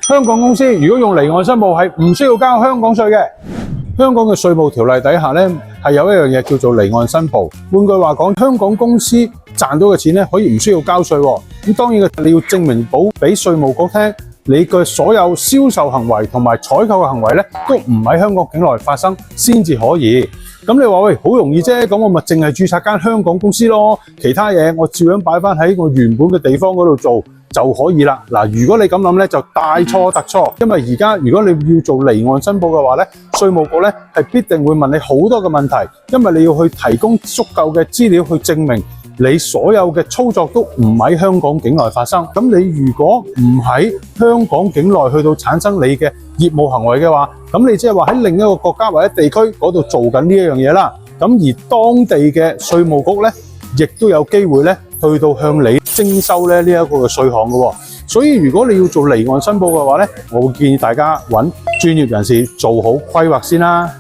香港公司如果用離岸申報係唔需要交香港稅嘅。香港嘅稅務條例底下咧，係有一樣嘢叫做離岸申報。換句話講，香港公司賺到嘅錢咧，可以唔需要交稅喎。咁當然你要證明到俾稅務局聽，你嘅所有銷售行為同埋採購嘅行為咧，都唔喺香港境內發生先至可以。咁你話喂，好容易啫，咁我咪淨係註冊間香港公司咯，其他嘢我照樣擺翻喺我原本嘅地方嗰度做就可以啦。嗱，如果你咁諗咧，就大錯特錯，因為而家如果你要做離岸申報嘅話咧，稅務局咧係必定會問你好多嘅問題，因為你要去提供足夠嘅資料去證明你所有嘅操作都唔喺香港境內發生。咁你如果唔喺香港境內去到產生你嘅業務行為嘅話，咁你即係話喺另一個國家或者地區嗰度做緊呢一樣嘢啦。咁而當地嘅稅務局咧，亦都有機會咧去到向你徵收咧呢一個嘅稅項嘅喎。所以如果你要做離岸申報嘅話咧，我會建議大家揾專業人士做好規劃先啦。